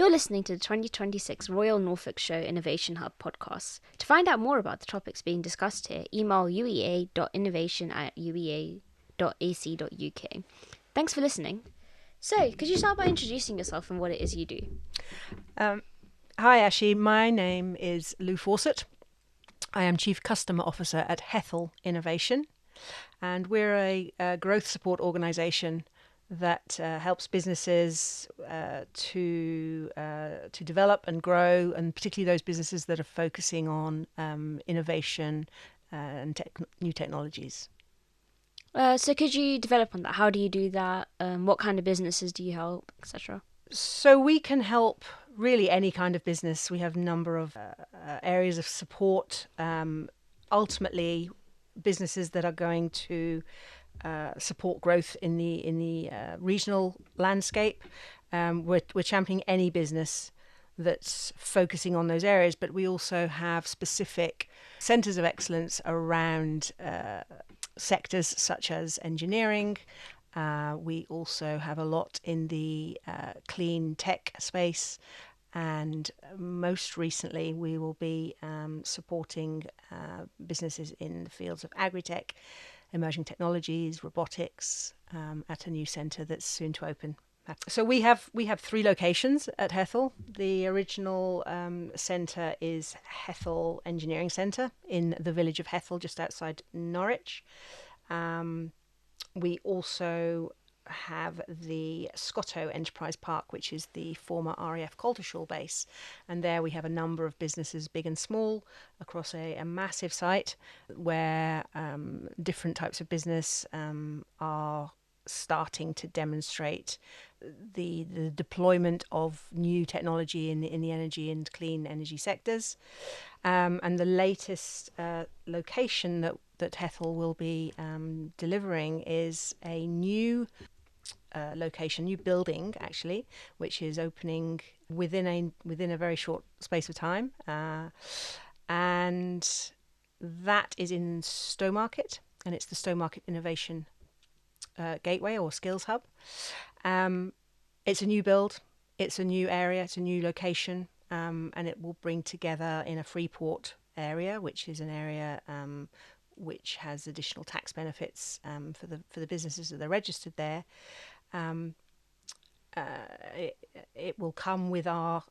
You're listening to the 2026 Royal Norfolk Show Innovation Hub podcast. To find out more about the topics being discussed here, email uea.innovation@uea.ac.uk. Thanks for listening. So, could you start by introducing yourself and what it is you do? Hi, Ashi. My name is Lou Fawcett. I am Chief Customer Officer at Hethel Innovation, and we're a growth support organisation that helps businesses to develop and grow, and particularly those businesses that are focusing on innovation and new technologies. So could you develop on that? How do you do that? What kind of businesses do you help, etc.? So we can help really any kind of business. We have a number of areas of support. Ultimately, businesses that are going to support growth in the regional landscape. We're championing any business that's focusing on those areas, but we also have specific centres of excellence around sectors such as engineering. We also have a lot in the clean tech space, and most recently we will be supporting businesses in the fields of agri-tech, emerging technologies, robotics, at a new centre that's soon to open. So we have 3 locations at Hethel. The original centre is Hethel Engineering Centre in the village of Hethel, just outside Norwich. We also have the Scotto Enterprise Park, which is the former RAF Coltishall base. And there we have a number of businesses, big and small, across a massive site where different types of business are starting to demonstrate the deployment of new technology in the energy and clean energy sectors. And the latest location that Hethel will be delivering is a new location, new building actually, which is opening within a very short space of time, and that is in Stowmarket, and it's the Stowmarket Innovation Gateway or Skills Hub. It's a new build, it's a new area, it's a new location, and it will bring together in a Freeport area, which is an area which has additional tax benefits for the businesses that are registered there. It will come with our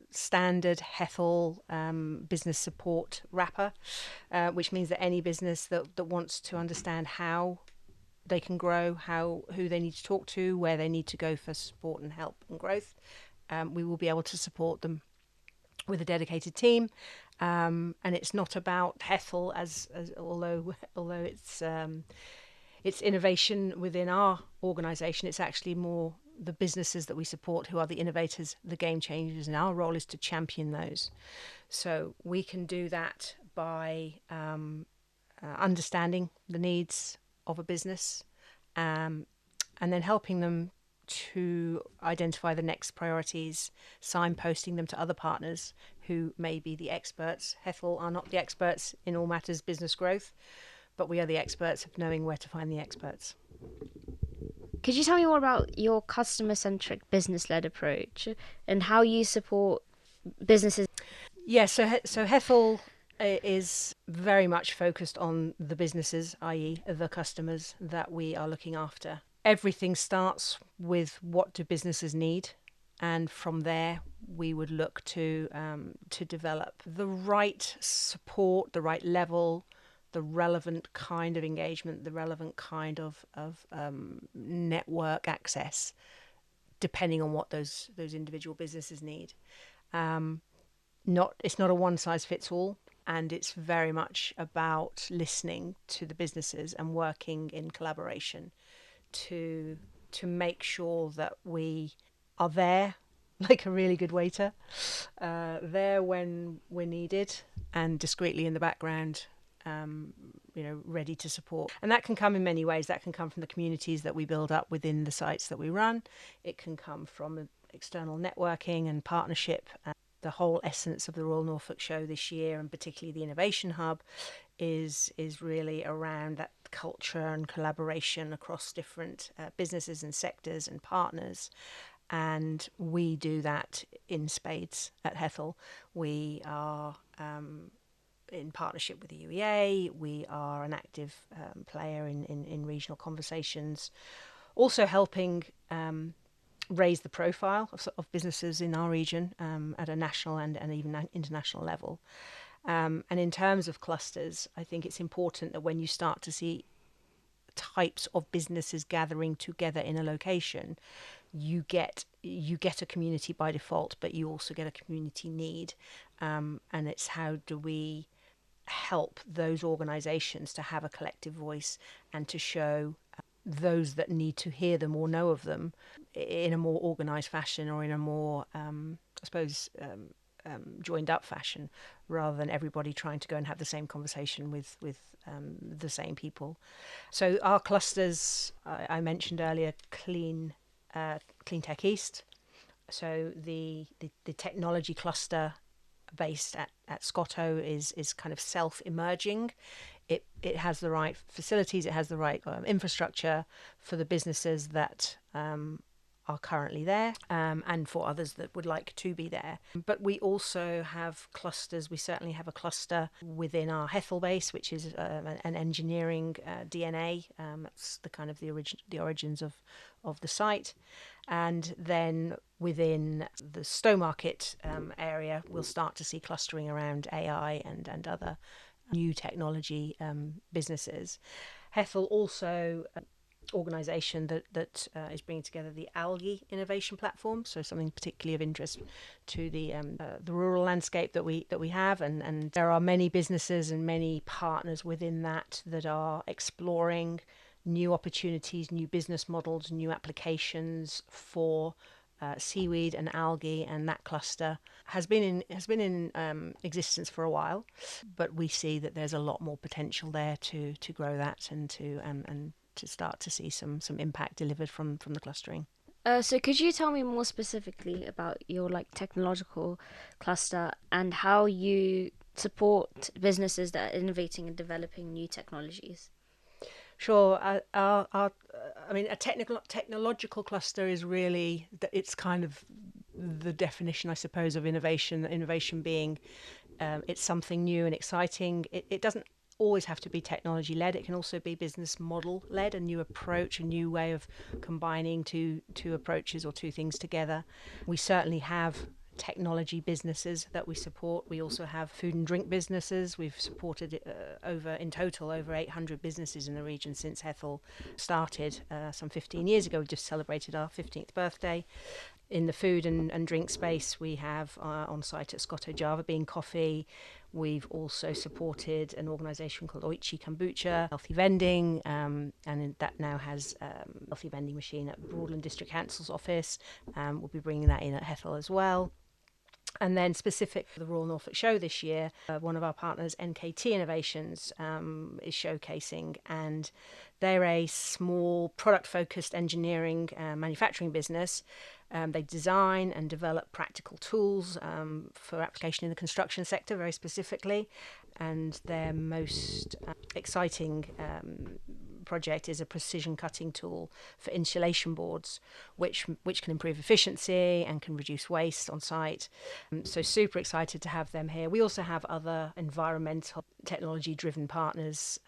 standard Hethel business support wrapper, which means that any business that wants to understand how they can grow, who they need to talk to, where they need to go for support and help and growth, we will be able to support them with a dedicated team. And it's not about Hethel as although it's innovation within our organisation, it's actually more the businesses that we support who are the innovators, the game changers, and our role is to champion those. So we can do that by understanding the needs of a business, and then helping them to identify the next priorities, signposting them to other partners who may be the experts. Hethel are not the experts in all matters business growth, but we are the experts of knowing where to find the experts. Could you tell me more about your customer-centric, business-led approach and how you support businesses? Yes, so Hethel is very much focused on the businesses, i.e. the customers that we are looking after. Everything starts with what do businesses need, and from there we would look to develop the right support, the right level, the relevant kind of engagement, the relevant kind of network access, depending on what those individual businesses need. It's not a one size fits all, and it's very much about listening to the businesses and working in collaboration to make sure that we are there like a really good waiter, there when we're needed, and discreetly in the background, ready to support. And that can come in many ways. That can come from the communities that we build up within the sites that we run. It can come from external networking and partnership. The whole essence of the Royal Norfolk Show this year, and particularly the Innovation Hub, is really around that culture and collaboration across different businesses and sectors and partners, and we do that in spades at Hethel. We are in partnership with the UEA. We are an active player in regional conversations, also helping raise the profile of businesses in our region at a national and even international level. And in terms of clusters, I think it's important that when you start to see types of businesses gathering together in a location, you get a community by default, but you also get a community need, and it's how do we help those organisations to have a collective voice and to show those that need to hear them or know of them in a more organised fashion, or in a more, joined up fashion, rather than everybody trying to go and have the same conversation with the same people. So our clusters, I mentioned earlier, Clean Tech East. So the technology cluster based at Scotto is kind of self-emerging. It has the right facilities, it has the right infrastructure for the businesses that are currently there, and for others that would like to be there. But we also have clusters. We certainly have a cluster within our Hethel base, which is an engineering DNA. That's the kind of the origins of the site. And then within the Stowmarket area, we'll start to see clustering around AI and other new technology businesses. Hethel also organisation that is bringing together the algae innovation platform, so something particularly of interest to the rural landscape that we have, and there are many businesses and many partners within that are exploring new opportunities, new business models, new applications for seaweed and algae, and that cluster has been in existence for a while, but we see that there's a lot more potential there to grow that and to start to see some impact delivered from the clustering. So could you tell me more specifically about your technological cluster and how you support businesses that are innovating and developing new technologies? Sure. A technological cluster is really, it's kind of the definition, I suppose, of innovation. Innovation being it's something new and exciting. It doesn't always have to be technology led. It can also be business model led, a new approach, a new way of combining two approaches or two things together. We certainly have technology businesses that we support. We also have food and drink businesses. We've supported in total over 800 businesses in the region since Hethel started some 15 years ago. We just celebrated our 15th birthday. In the food and drink space, we have on site at Scotto Java Bean Coffee. We've also supported an organisation called Oichi Kombucha, healthy vending, and that now has a healthy vending machine at Broadland District Council's office. We'll be bringing that in at Hethel as well. And then specific for the Royal Norfolk Show this year, one of our partners, NKT Innovations, is showcasing, and they're a small product-focused engineering manufacturing business. They design and develop practical tools for application in the construction sector, very specifically. And their most exciting project is a precision cutting tool for insulation boards, which can improve efficiency and can reduce waste on site. So super excited to have them here. We also have other environmental technology driven partners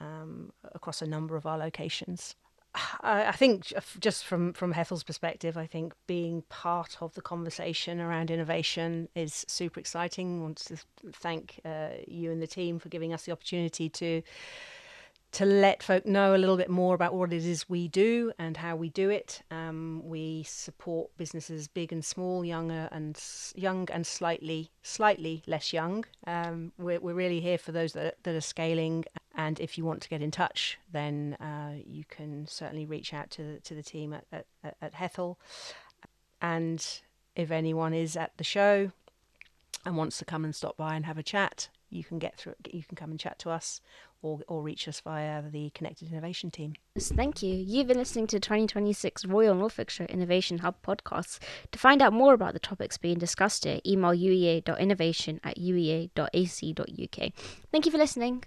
across a number of our locations. I think just from Hethel's perspective, I think being part of the conversation around innovation is super exciting. I want to thank you and the team for giving us the opportunity to let folk know a little bit more about what it is we do and how we do it. We support businesses big and small, young and slightly less young. We're really here for those that are scaling. And if you want to get in touch, then you can certainly reach out to the team at Hethel. And if anyone is at the show and wants to come and stop by and have a chat, you can come and chat to us or reach us via the Connected Innovation team. Yes, thank you. You've been listening to 2026 Royal Norfolk Show Innovation Hub podcasts. To find out more about the topics being discussed here, email uea.innovation@uea.ac.uk. Thank you for listening.